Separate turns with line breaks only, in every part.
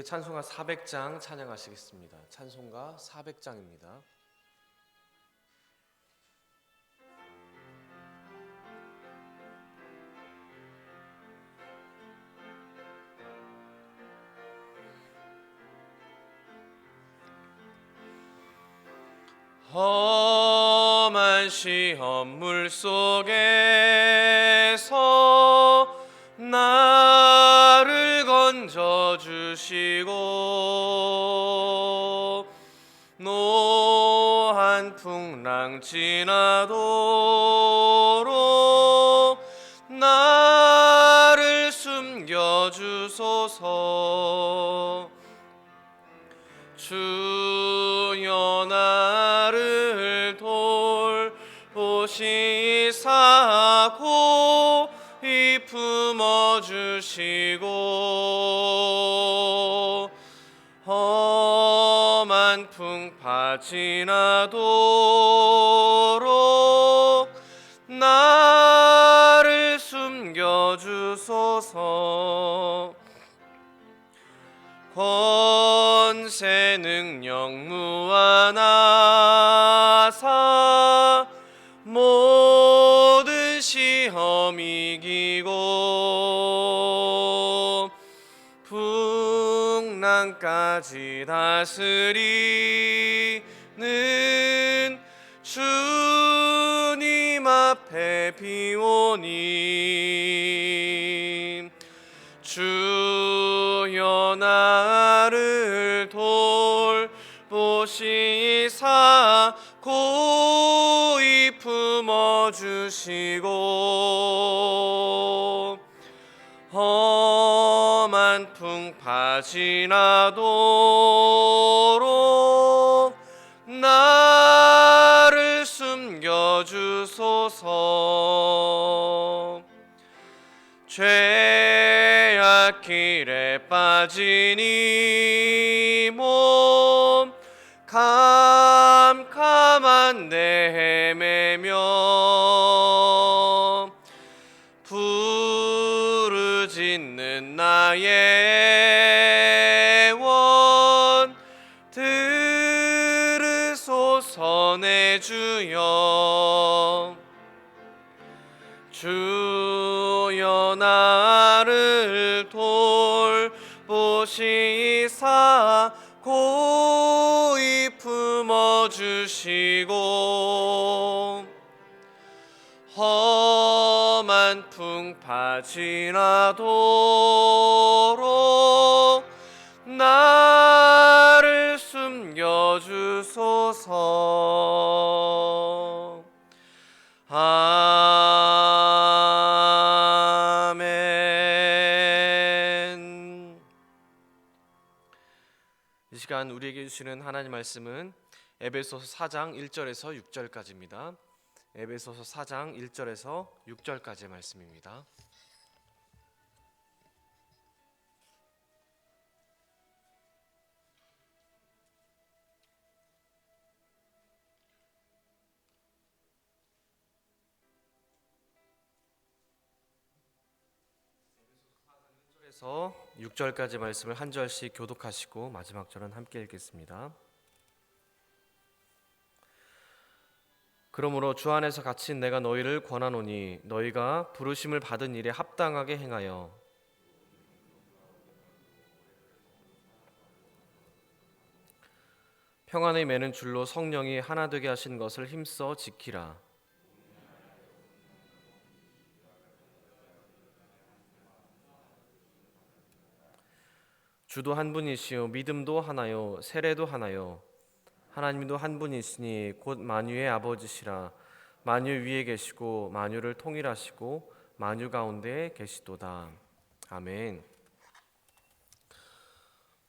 찬송가 400장 찬양하시겠습니다. 찬송가 400장입니다. 험한 시험물 속에서 나를 건져주시고 노한 풍랑 지나도록 나를 숨겨주소서. 주여 나를 돌보시사 고이 품어주시고 험한 풍파 지나도록 나를 숨겨주소서. 권세 능력 무한하사 모든 시험 이기고 풍랑까지 다스리는 주님 앞에 비오니 주여 나를 돌보시사 고이 품어주시고 험한 풍파 지나도록 나를 숨겨주소서. 죄악 길에 빠진 이 몸 캄캄한 데 헤매며 부르짖는 나의 원 들으소서. 내 주여 주여 나를 돌보시사 고이 품어주시고 험한 풍파 지나도록 나를 숨겨주소서. 아멘. 이 시간 우리에게 주시는 하나님 말씀은 에베소서 4장 1절에서 6절까지입니다. 에베소서 4장 1절에서 6절까지의 말씀입니다. 에서 6절까지 말씀을 한 절씩 교독하시고 마지막 절은 함께 읽겠습니다. 그러므로 주 안에서 갇힌 내가 너희를 권하노니 너희가 부르심을 받은 일에 합당하게 행하여 평안의 매는 줄로 성령이 하나 되게 하신 것을 힘써 지키라. 주도 한 분이시요 믿음도 하나요 세례도 하나요 하나님도 한 분이시니 곧 만유의 아버지시라. 만유 위에 계시고 만유를 통일하시고 만유 가운데 계시도다. 아멘.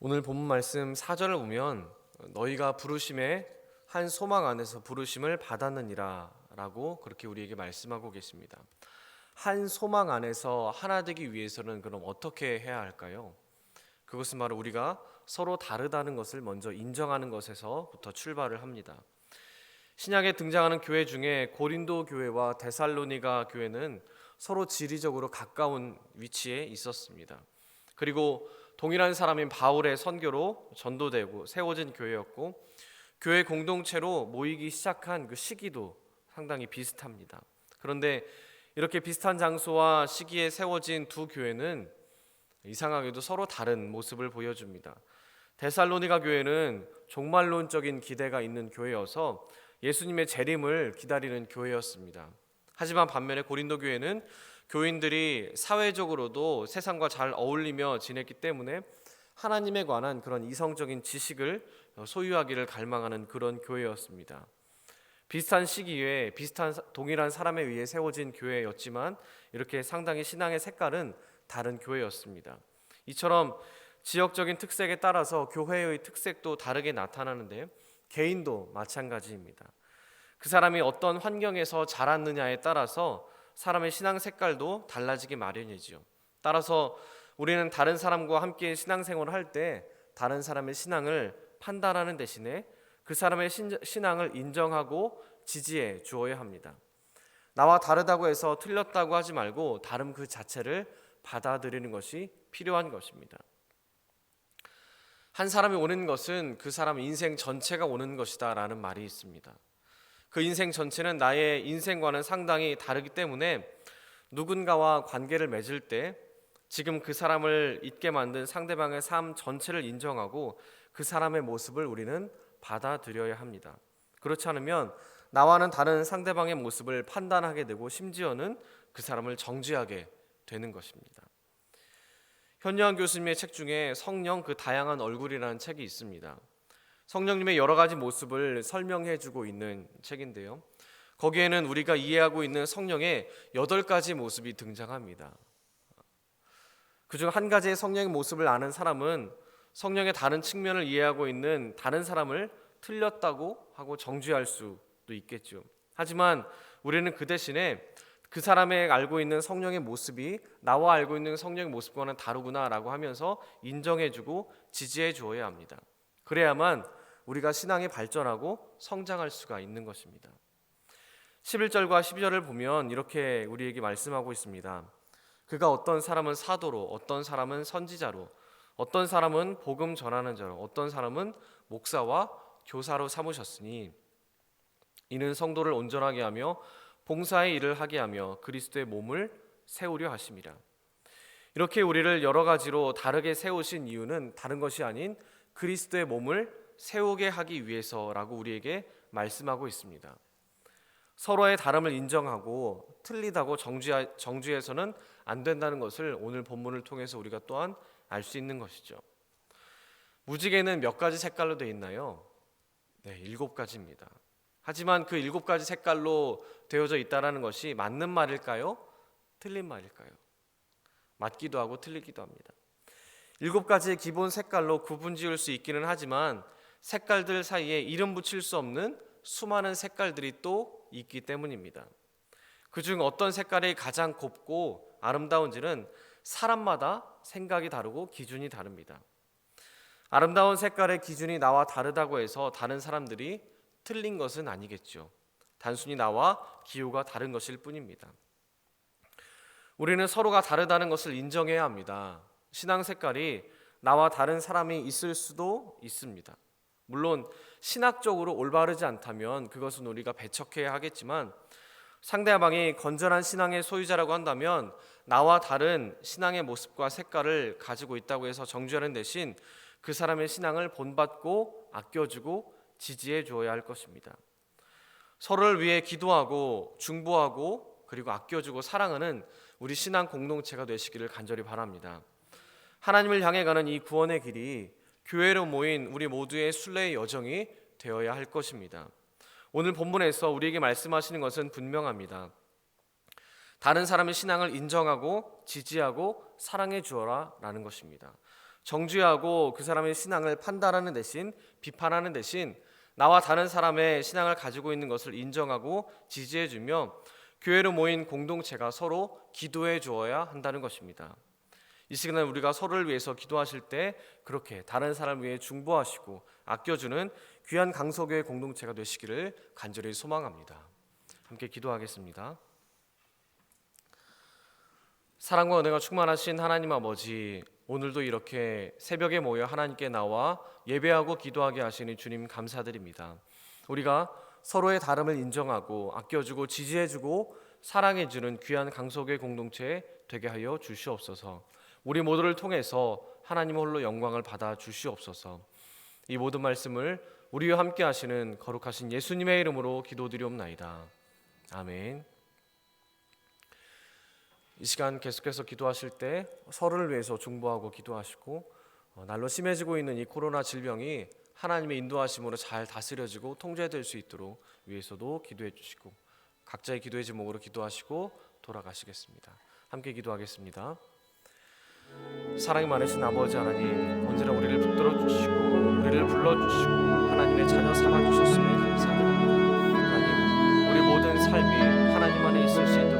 오늘 본문 말씀 4절을 보면 너희가 부르심의 한 소망 안에서 부르심을 받았느니라 라고 그렇게 우리에게 말씀하고 계십니다. 한 소망 안에서 하나 되기 위해서는 그럼 어떻게 해야 할까요? 그것은 바로 우리가 서로 다르다는 것을 먼저 인정하는 것에서부터 출발을 합니다. 신약에 등장하는 교회 중에 고린도 교회와 데살로니가 교회는 서로 지리적으로 가까운 위치에 있었습니다. 그리고 동일한 사람인 바울의 선교로 전도되고 세워진 교회였고, 교회 공동체로 모이기 시작한 그 시기도 상당히 비슷합니다. 그런데 이렇게 비슷한 장소와 시기에 세워진 두 교회는 이상하게도 서로 다른 모습을 보여줍니다. 데살로니가 교회는 종말론적인 기대가 있는 교회여서 예수님의 재림을 기다리는 교회였습니다. 하지만 반면에 고린도 교회는 교인들이 사회적으로도 세상과 잘 어울리며 지냈기 때문에 하나님에 관한 그런 이성적인 지식을 소유하기를 갈망하는 그런 교회였습니다. 비슷한 시기에 비슷한 동일한 사람에 의해 세워진 교회였지만 이렇게 상당히 신앙의 색깔은 다른 교회였습니다. 이처럼 지역적인 특색에 따라서 교회의 특색도 다르게 나타나는데 개인도 마찬가지입니다. 그 사람이 어떤 환경에서 자랐느냐에 따라서 사람의 신앙 색깔도 달라지기 마련이지요. 따라서 우리는 다른 사람과 함께 신앙생활을 할 때 다른 사람의 신앙을 판단하는 대신에 그 사람의 신앙을 인정하고 지지해 주어야 합니다. 나와 다르다고 해서 틀렸다고 하지 말고 다름 그 자체를 받아들이는 것이 필요한 것입니다. 한 사람이 오는 것은 그 사람 인생 전체가 오는 것이다 라는 말이 있습니다. 그 인생 전체는 나의 인생과는 상당히 다르기 때문에 누군가와 관계를 맺을 때 지금 그 사람을 있게 만든 상대방의 삶 전체를 인정하고 그 사람의 모습을 우리는 받아들여야 합니다. 그렇지 않으면 나와는 다른 상대방의 모습을 판단하게 되고 심지어는 그 사람을 정죄하게 되는 것입니다. 현여한 교수님의 책 중에 성령 그 다양한 얼굴이라는 책이 있습니다. 성령님의 여러 가지 모습을 설명해 주고 있는 책인데요. 거기에는 우리가 이해하고 있는 성령의 8가지 모습이 등장합니다. 그중 한 가지의 성령의 모습을 아는 사람은 성령의 다른 측면을 이해하고 있는 다른 사람을 틀렸다고 하고 정죄할 수도 있겠죠. 하지만 우리는 그 대신에 그 사람의 알고 있는 성령의 모습이 나와 알고 있는 성령의 모습과는 다르구나라고 하면서 인정해주고 지지해 주어야 합니다. 그래야만 우리가 신앙이 발전하고 성장할 수가 있는 것입니다. 11절과 12절을 보면 이렇게 우리에게 말씀하고 있습니다. 그가 어떤 사람은 사도로, 어떤 사람은 선지자로, 어떤 사람은 복음 전하는 자로, 어떤 사람은 목사와 교사로 삼으셨으니 이는 성도를 온전하게 하며 봉사의 일을 하게 하며 그리스도의 몸을 세우려 하심이라. 이렇게 우리를 여러 가지로 다르게 세우신 이유는 다른 것이 아닌 그리스도의 몸을 세우게 하기 위해서라고 우리에게 말씀하고 있습니다. 서로의 다름을 인정하고 틀리다고 정죄해서는 안 된다는 것을 오늘 본문을 통해서 우리가 또한 알 수 있는 것이죠. 무지개는 몇 가지 색깔로 되어 있나요? 네, 7가지입니다. 하지만 그 7가지 색깔로 되어져 있다는 것이 맞는 말일까요? 틀린 말일까요? 맞기도 하고 틀리기도 합니다. 7가지의 기본 색깔로 구분 지을 수 있기는 하지만 색깔들 사이에 이름 붙일 수 없는 수많은 색깔들이 또 있기 때문입니다. 그중 어떤 색깔이 가장 곱고 아름다운지는 사람마다 생각이 다르고 기준이 다릅니다. 아름다운 색깔의 기준이 나와 다르다고 해서 다른 사람들이 틀린 것은 아니겠죠. 단순히 나와 기호가 다른 것일 뿐입니다. 우리는 서로가 다르다는 것을 인정해야 합니다. 신앙 색깔이 나와 다른 사람이 있을 수도 있습니다. 물론 신학적으로 올바르지 않다면 그것은 우리가 배척해야 하겠지만 상대방이 건전한 신앙의 소유자라고 한다면 나와 다른 신앙의 모습과 색깔을 가지고 있다고 해서 정죄하는 대신 그 사람의 신앙을 본받고 아껴주고 지지해 주어야 할 것입니다. 서로를 위해 기도하고 중보하고 그리고 아껴주고 사랑하는 우리 신앙 공동체가 되시기를 간절히 바랍니다. 하나님을 향해 가는 이 구원의 길이 교회로 모인 우리 모두의 순례의 여정이 되어야 할 것입니다. 오늘 본문에서 우리에게 말씀하시는 것은 분명합니다. 다른 사람의 신앙을 인정하고 지지하고 사랑해 주어라 라는 것입니다. 정죄하고 그 사람의 신앙을 판단하는 대신 비판하는 대신 나와 다른 사람의 신앙을 가지고 있는 것을 인정하고 지지해 주며 교회로 모인 공동체가 서로 기도해 주어야 한다는 것입니다. 이 시간에 우리가 서로를 위해서 기도하실 때 그렇게 다른 사람을 위해 중보하시고 아껴주는 귀한 강서교회 공동체가 되시기를 간절히 소망합니다. 함께 기도하겠습니다. 사랑과 은혜가 충만하신 하나님 아버지, 오늘도 이렇게 새벽에 모여 하나님께 나와 예배하고 기도하게 하시니 주님 감사드립니다. 우리가 서로의 다름을 인정하고 아껴주고 지지해주고 사랑해주는 귀한 강석의 공동체 되게 하여 주시옵소서. 우리 모두를 통해서 하나님 홀로 영광을 받아 주시옵소서. 이 모든 말씀을 우리와 함께 하시는 거룩하신 예수님의 이름으로 기도드리옵나이다. 아멘. 이 시간 계속해서 기도하실 때 서로를 위해서 중보하고 기도하시고 날로 심해지고 있는 이 코로나 질병이 하나님의 인도하심으로 잘 다스려지고 통제될 수 있도록 위해서도 기도해 주시고 각자의 기도의 제목으로 기도하시고 돌아가시겠습니다. 함께 기도하겠습니다. 사랑이 많으신 아버지 하나님, 언제나 우리를 붙들어 주시고 우리를 불러주시고 하나님의 자녀 삼아주셨음에 감사드립니다. 하나님, 우리 모든 삶이 하나님 안에 있을 수 있도록